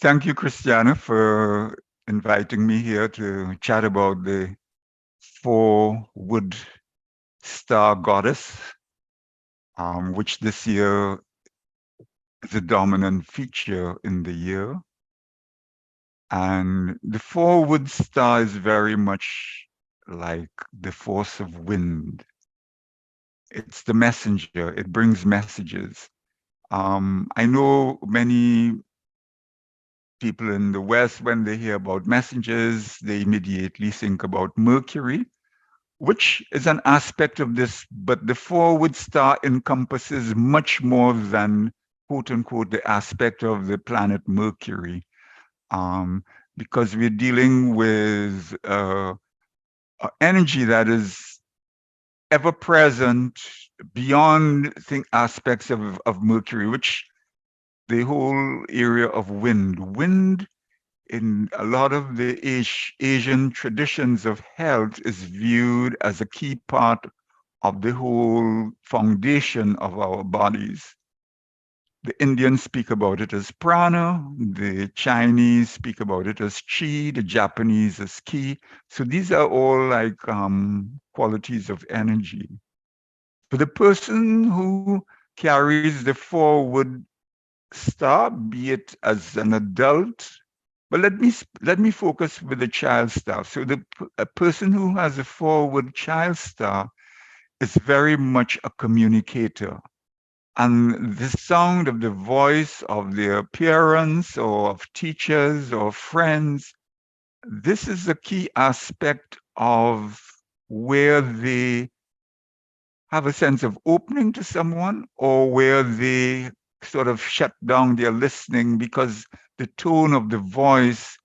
Thank you, Christiana, for inviting me here to chat about the four-wood star goddess, which this year is a dominant feature in the year. And the four-wood star is very much like the force of wind. It's the messenger. It brings messages. I know many people in the West, when they hear about messengers, they immediately think about Mercury, which is an aspect of this, but the forward star encompasses much more than, quote unquote, the aspect of the planet Mercury, um, because we're dealing with energy that is ever present beyond aspects of Mercury, which the whole area of wind. Wind in a lot of the Asian traditions of health is viewed as a key part of the whole foundation of our bodies. The Indians speak about it as prana, the Chinese speak about it as chi, the Japanese as ki. So these are all like qualities of energy. For the person who carries the forward star, be it as an adult, but let me focus with the child star. So a person who has a forward child star is very much a communicator. And the sound of the voice of their parents or of teachers or friends, this is a key aspect of where they have a sense of opening to someone or where they sort of shut down their listening because the tone of the voice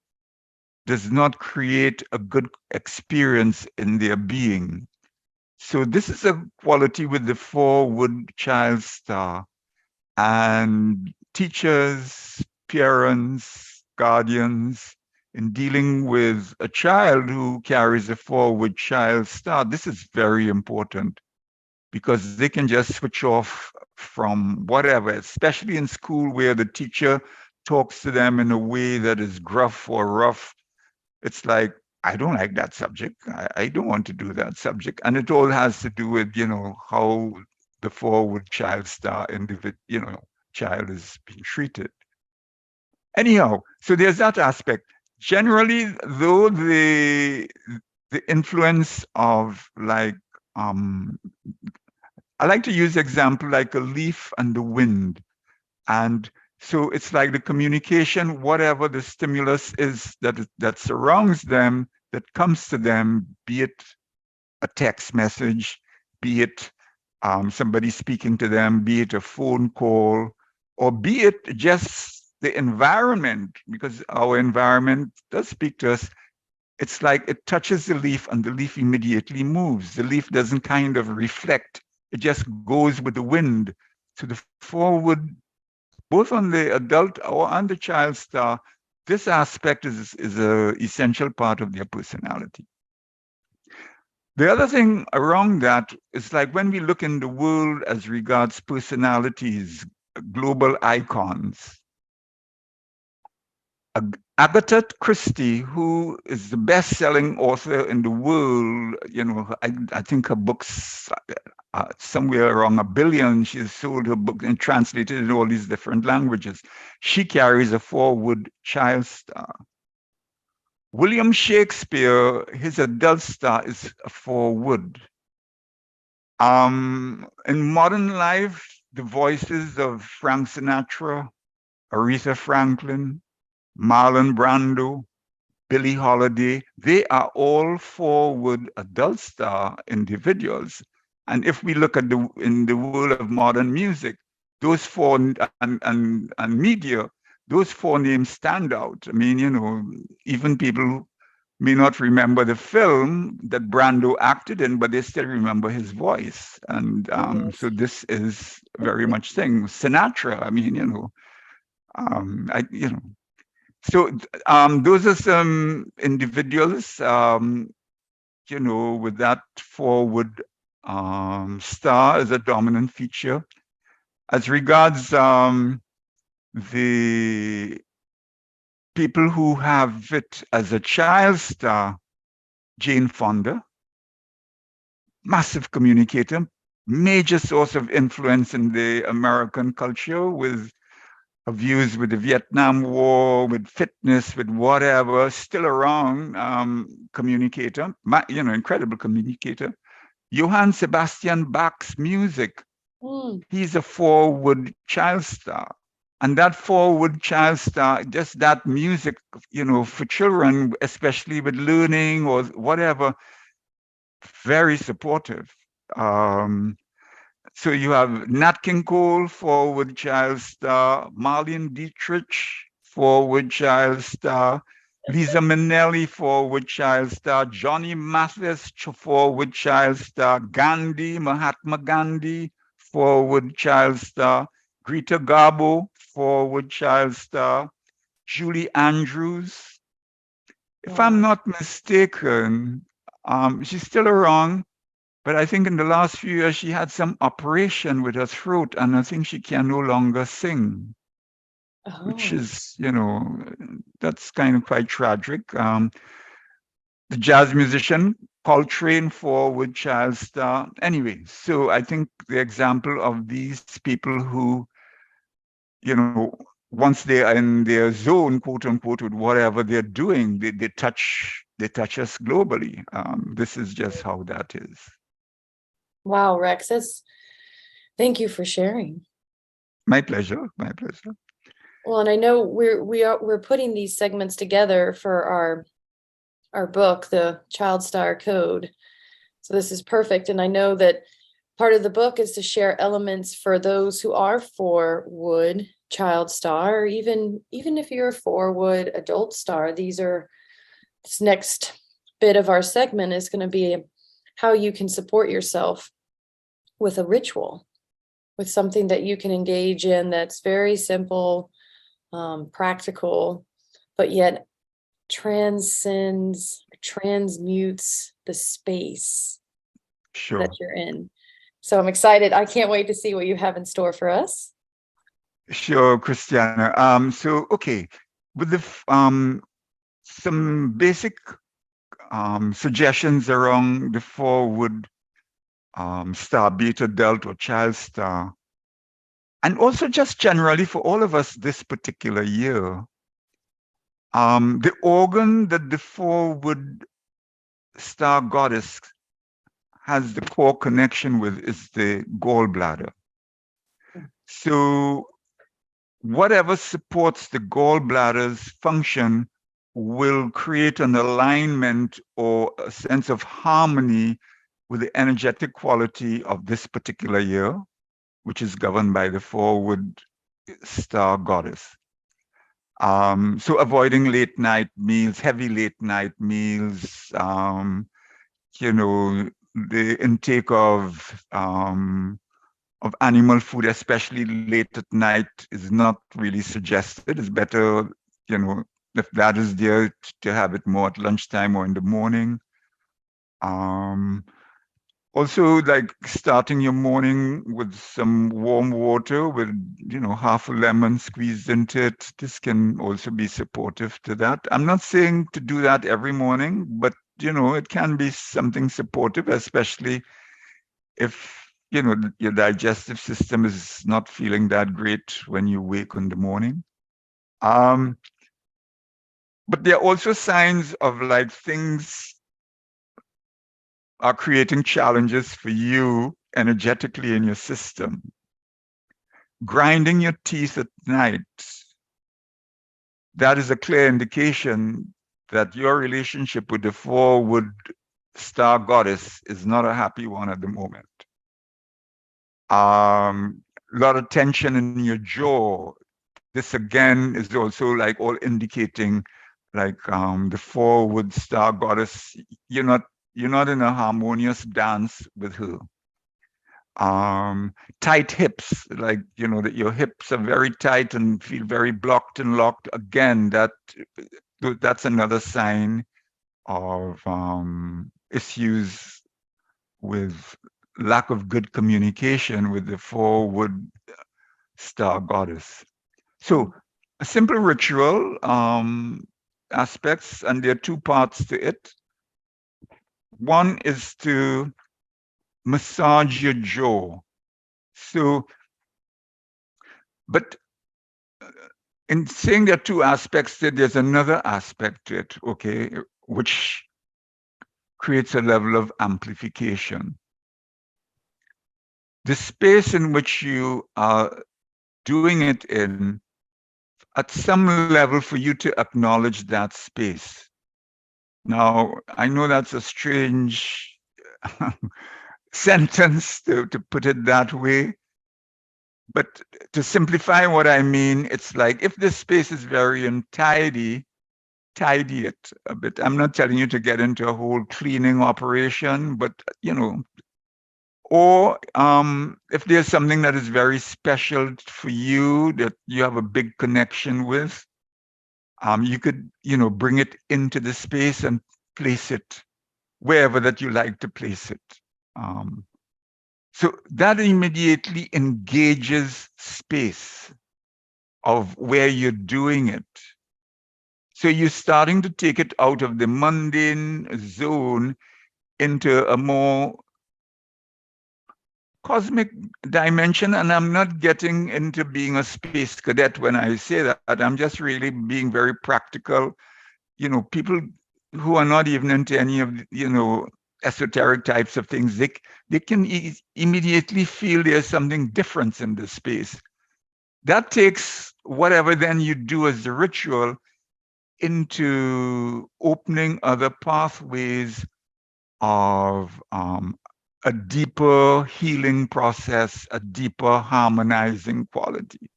does not create a good experience in their being. So this is a quality with the four-wood child star. And teachers, parents, guardians, in dealing with a child who carries a four-wood child star, this is very important because they can just switch off from whatever, especially in school where the teacher talks to them in a way that is gruff or rough. It's like, I don't like that subject. I don't want to do that subject. And it all has to do with, how the forward child star child is being treated. Anyhow, so there's that aspect. Generally, though, the influence of um, I like to use example like a leaf and the wind. And so it's like the communication, whatever the stimulus is that surrounds them, that comes to them, be it a text message, be it somebody speaking to them, be it a phone call, or be it just the environment, because our environment does speak to us. It's like it touches the leaf and the leaf immediately moves. The leaf doesn't kind of reflect. It just goes with the wind. So the forward, both on the adult or on the child star, this aspect is a essential part of their personality. The other thing around that is like when we look in the world as regards personalities, global icons, Agatha Christie, who is the best-selling author in the world, I think her books somewhere around 1 billion. She's sold her book and translated in all these different languages. She carries a forward child star. William Shakespeare, his adult star is a forward. In modern life, the voices of Frank Sinatra, Aretha Franklin, Marlon Brando, Billie Holiday, they are all forward adult star individuals. And if we look at in the world of modern music, those four and media, those four names stand out. I mean, even people may not remember the film that Brando acted in, but they still remember his voice. And Yes. so this is very much thing. Sinatra, I mean, so those are some individuals, with that forward star as a dominant feature. As regards the people who have it as a child star, Jane Fonda, massive communicator, major source of influence in the American culture with her views with the Vietnam War, with fitness, with whatever, still around, communicator, incredible communicator. Johann Sebastian Bach's music, he's a forward child star. And that forward child star, just that music, for children, especially with learning or whatever, very supportive. So you have Nat King Cole, forward child star, Marlene Dietrich, forward child star, Lisa Minnelli, forward child star, Johnny Mathis, forward child star, Gandhi, Mahatma Gandhi, forward child star, Greta Garbo, forward child star, Julie Andrews. If I'm not mistaken, she's still around, but I think in the last few years she had some operation with her throat, and I think she can no longer sing, which is, that's kind of quite tragic. The jazz musician Coltrane, forward child star. Anyway, so I think the example of these people who, once they are in their zone, quote unquote, with whatever they're doing, they touch us globally. This is just how that is. Wow, Rex, thank you for sharing. My pleasure. My pleasure. Well, and I know we're putting these segments together for our book, The Child Star Code. So this is perfect. And I know that part of the book is to share elements for those who are forward child star, or even if you're a forward adult star. This next bit of our segment is going to be how you can support yourself with a ritual, with something that you can engage in that's very simple, practical, but yet transmutes the space that you're in. So I'm excited. I can't wait to see what you have in store for us. Sure, Christiana. Okay, with the some basic suggestions around the forward star, beta, delta, or child star, and also just generally for all of us this particular year. The organ that the forward star goddess has the core connection with is the gallbladder. So whatever supports the gallbladder's function will create an alignment or a sense of harmony with the energetic quality of this particular year, which is governed by the forward star goddess. So avoiding late night meals, heavy late night meals, the intake of animal food, especially late at night, is not really suggested. It's better, if that is there, to have it more at lunchtime or in the morning. Also, like starting your morning with some warm water with, half a lemon squeezed into it. This can also be supportive to that. I'm not saying to do that every morning, but, it can be something supportive, especially if, your digestive system is not feeling that great when you wake in the morning. But there are also signs of like things are creating challenges for you energetically in your system. Grinding your teeth at night, that is a clear indication that your relationship with the forward star goddess is not a happy one at the moment. A lot of tension in your jaw. This again is also like all indicating like the forward star goddess, you're not in a harmonious dance with her. Tight hips, like, that your hips are very tight and feel very blocked and locked. Again, that's another sign of issues with lack of good communication with the forward star goddess. So a simple ritual aspects, and there are two parts to it. One is to massage your jaw. So, but in saying there are two aspects to it, there's another aspect to it, okay, which creates a level of amplification. The space in which you are doing it in, at some level for you to acknowledge that space. Now, I know that's a strange sentence to put it that way, but to simplify what I mean, it's like if this space is very untidy, tidy it a bit. I'm not telling you to get into a whole cleaning operation, but or if there's something that is very special for you that you have a big connection with, you could, bring it into the space and place it wherever that you like to place it. So that immediately engages space of where you're doing it. So you're starting to take it out of the mundane zone into a more cosmic dimension. And I'm not getting into being a space cadet when I say that. I'm just really being very practical. People who are not even into any of, esoteric types of things, they can immediately feel there's something different in this space. That takes whatever then you do as a ritual into opening other pathways of a deeper healing process, a deeper harmonizing quality.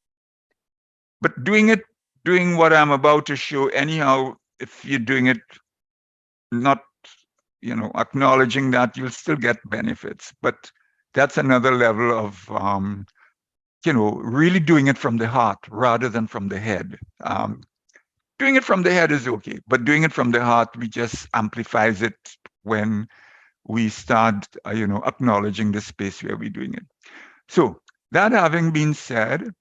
But doing what I'm about to show, anyhow, if you're doing it not, acknowledging that, you'll still get benefits. But that's another level of, really doing it from the heart rather than from the head. Doing it from the head is okay, but doing it from the heart, we just amplifies it when we start, acknowledging the space where we're doing it. So that having been said,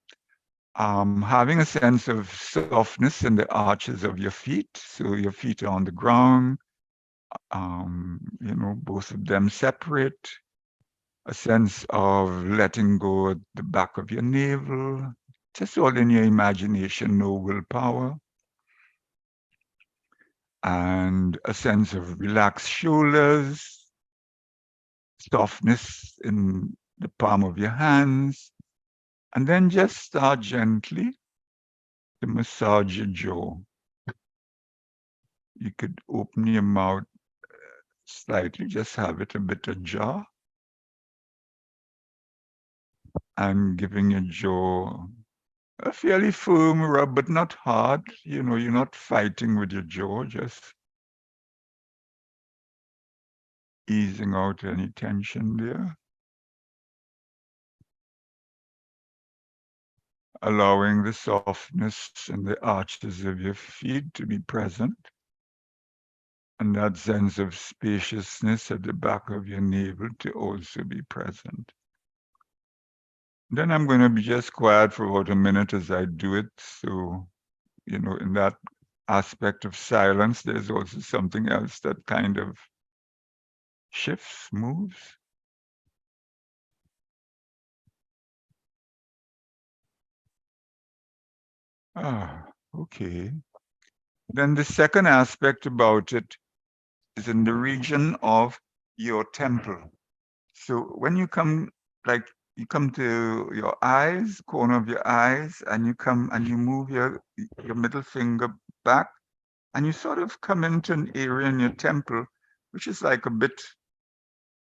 having a sense of softness in the arches of your feet. So your feet are on the ground, both of them separate. A sense of letting go at the back of your navel, just all in your imagination, no willpower. And a sense of relaxed shoulders, softness in the palm of your hands, and then just start gently to massage your jaw. You could open your mouth slightly, just have it a bit ajar, and giving your jaw a fairly firm rub, but not hard. You're not fighting with your jaw, just easing out any tension there. Allowing the softness and the arches of your feet to be present. And that sense of spaciousness at the back of your navel to also be present. Then I'm going to be just quiet for about a minute as I do it. So, in that aspect of silence, there's also something else that kind of shifts, moves. Okay. Then the second aspect about it is in the region of your temple. So when you come, you come to your eyes, corner of your eyes, and you come and you move your middle finger back, and you sort of come into an area in your temple, which is like a bit,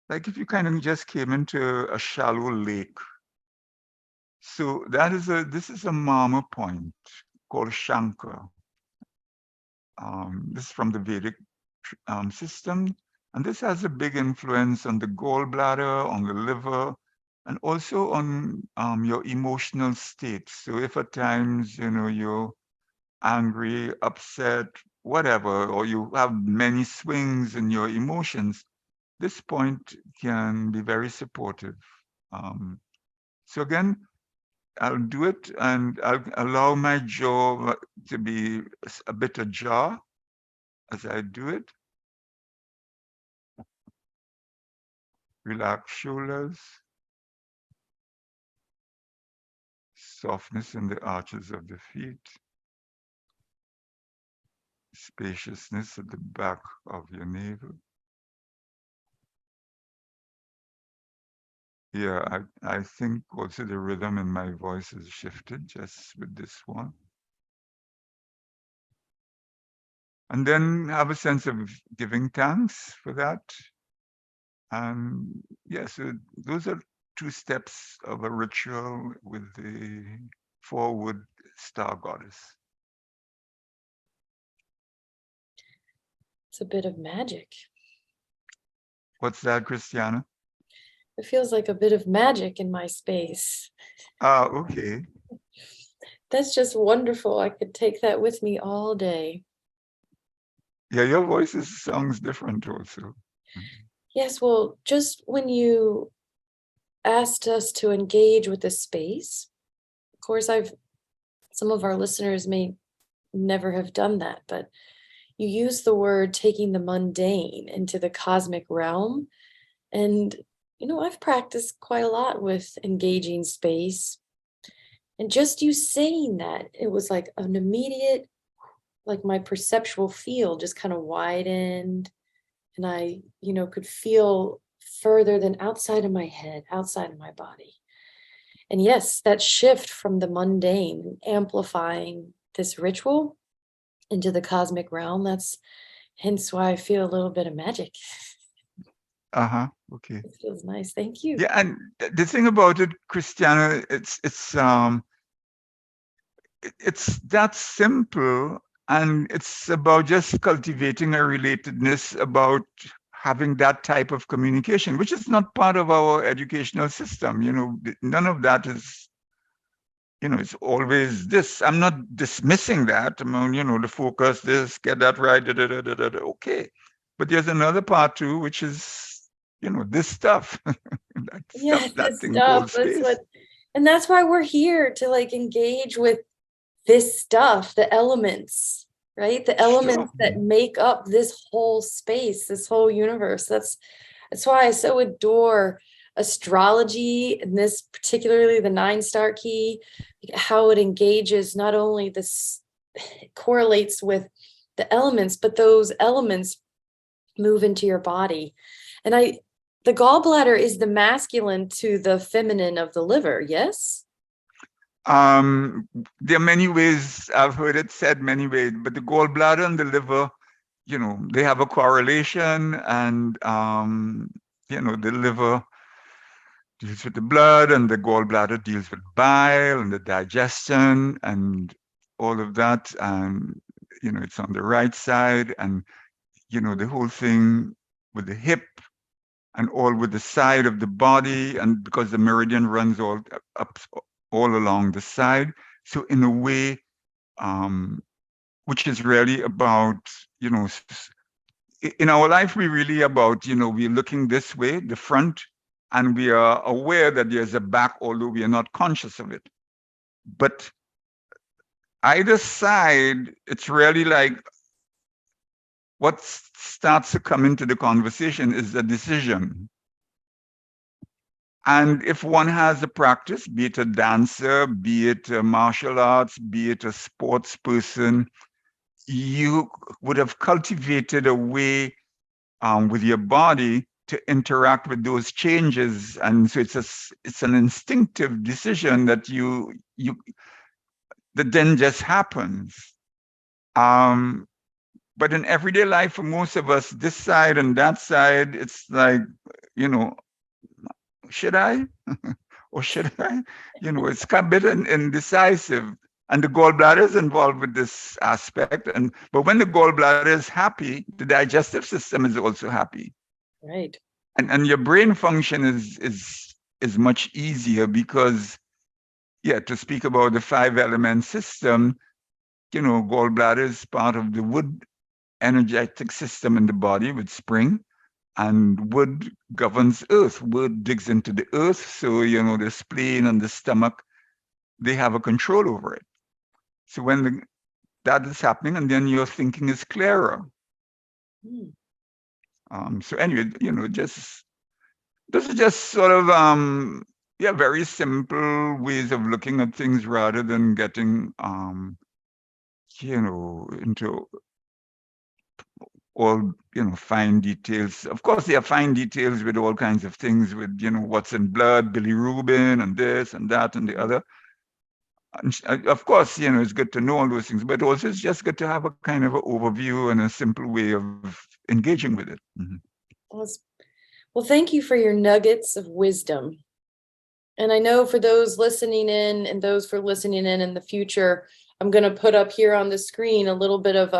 like if you kind of just came into a shallow lake. So this is a marma point called Shankar. This is from the Vedic system, and this has a big influence on the gallbladder, on the liver, and also on your emotional state. So if at times, you're angry, upset, whatever, or you have many swings in your emotions, this point can be very supportive. So again, I'll do it, and I'll allow my jaw to be a bit ajar as I do it. Relax shoulders. Softness in the arches of the feet. Spaciousness at the back of your navel. Yeah, I think also the rhythm in my voice has shifted just with this one. And then have a sense of giving thanks for that. And yeah, so those are 2 steps of a ritual with the 4-wood star goddess. It's a bit of magic. What's that, Christiana? It feels like a bit of magic in my space. Ah, okay. That's just wonderful. I could take that with me all day. Yeah, your voice sounds different also. Yes, well, just when you asked us to engage with the space, of course, some of our listeners may never have done that, but you use the word taking the mundane into the cosmic realm. And, I've practiced quite a lot with engaging space. And just you saying that, it was like an immediate, like my perceptual field just kind of widened. And I, could feel further than outside of my head, outside of my body. And yes, that shift from the mundane, amplifying this ritual into the cosmic realm, that's hence why I feel a little bit of magic. Uh-huh. Okay. It feels nice. Thank you. Yeah, and the thing about it, Christiana, it's that simple, and it's about just cultivating a relatedness, about having that type of communication, which is not part of our educational system. None of that is, it's always this. I'm not dismissing that. I mean, the focus, this, get that right, okay. But there's another part too, which is, this stuff. that thing called space. And that's why we're here to engage with this stuff, the elements, right? The elements that make up this whole space, this whole universe. That's why I so adore astrology, and this particularly the 9-star key, how it engages not only this, it correlates with the elements, but those elements move into your body. And the gallbladder is the masculine to the feminine of the liver, yes? There are many ways, I've heard it said many ways, but the gallbladder and the liver, they have a correlation, and the liver deals with the blood, and the gallbladder deals with bile and the digestion and all of that. And, it's on the right side, and, the whole thing with the hip and all with the side of the body, and because the meridian runs all up, all along the side. So in a way, which is really about, in our life, we're really about, we're looking this way, the front, and we are aware that there's a back, although we are not conscious of it. But either side, it's really like what starts to come into the conversation is the decision. And if one has a practice, be it a dancer, be it a martial arts, be it a sports person, you would have cultivated a way with your body to interact with those changes. And so it's an instinctive decision that that then just happens. But in everyday life, for most of us, this side and that side, it's like, should I? Or should I? It's a bit indecisive. And the gallbladder is involved with this aspect. But when the gallbladder is happy, the digestive system is also happy. Right. And your brain function is much easier because, to speak about the 5-element system, gallbladder is part of the wood energetic system in the body with spring, and wood governs earth. Wood digs into the earth. So, the spleen and the stomach they have a control over it. So when that is happening, and then your thinking is clearer. So anyway, just this is just sort of very simple ways of looking at things rather than getting into all fine details. Of course, there are fine details with all kinds of things with what's in blood, bilirubin, and this and that and the other. And of course, it's good to know all those things, but also it's just good to have a kind of an overview and a simple way of engaging with it. Well, thank you for your nuggets of wisdom. And I know for those listening in and those for listening in the future, I'm going to put up here on the screen a little bit of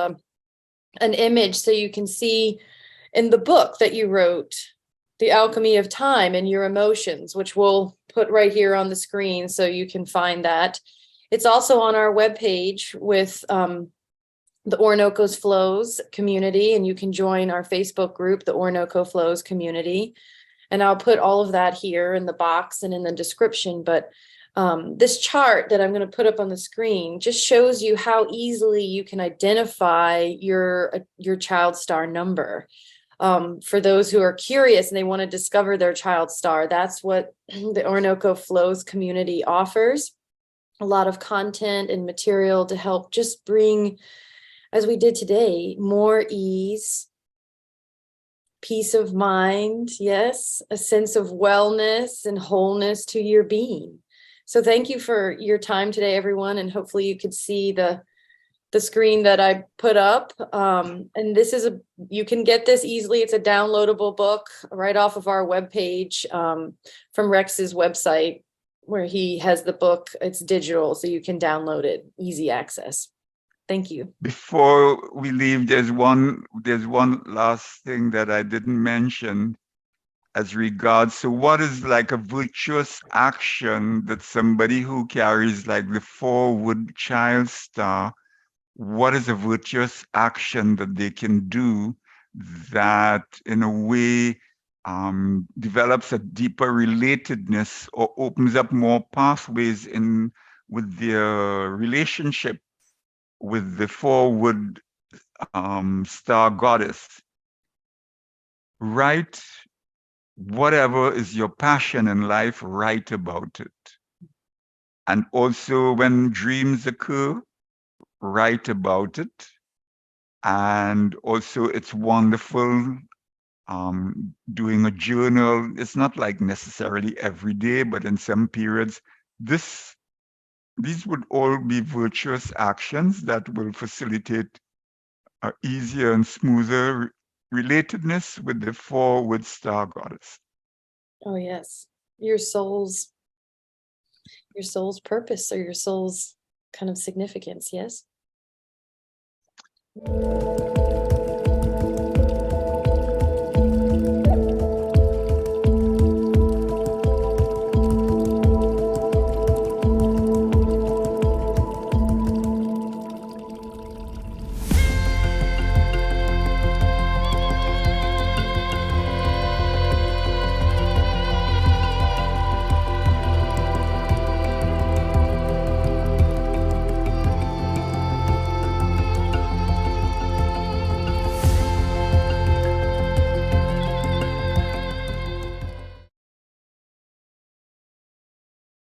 an image so you can see in the book that you wrote, The Alchemy of Time and Your Emotions, which we'll put right here on the screen so you can find that. It's also on our webpage with the Orinoco's Flows community, and you can join our Facebook group, the Orinoco Flows community. And I'll put all of that here in the box and in the description. But this chart that I'm going to put up on the screen just shows you how easily you can identify your child star number. For those who are curious and they want to discover their child star, that's what the Orinoco Flows community offers. A lot of content and material to help just bring, as we did today, more ease, peace of mind, yes, a sense of wellness and wholeness to your being. So thank you for your time today, everyone, and hopefully you could see the screen that I put up. And this is you can get this easily. It's a downloadable book right off of our webpage from Rex's website, where he has the book. It's digital, so you can download it, easy access. Thank you. Before we leave, there's one last thing that I didn't mention as regards. So what is like a virtuous action that somebody who carries like the 4-wood child star, what is a virtuous action that they can do that in a way develops a deeper relatedness or opens up more pathways with their relationship with the 4-wood star goddess? Write whatever is your passion in life, write about it. And also when dreams occur, write about it. And also it's wonderful doing a journal. It's not like necessarily every day, but in some periods, these would all be virtuous actions that will facilitate an easier and smoother relatedness with the 4-wood star goddess. Oh yes, your soul's purpose, or your soul's kind of significance. Yes.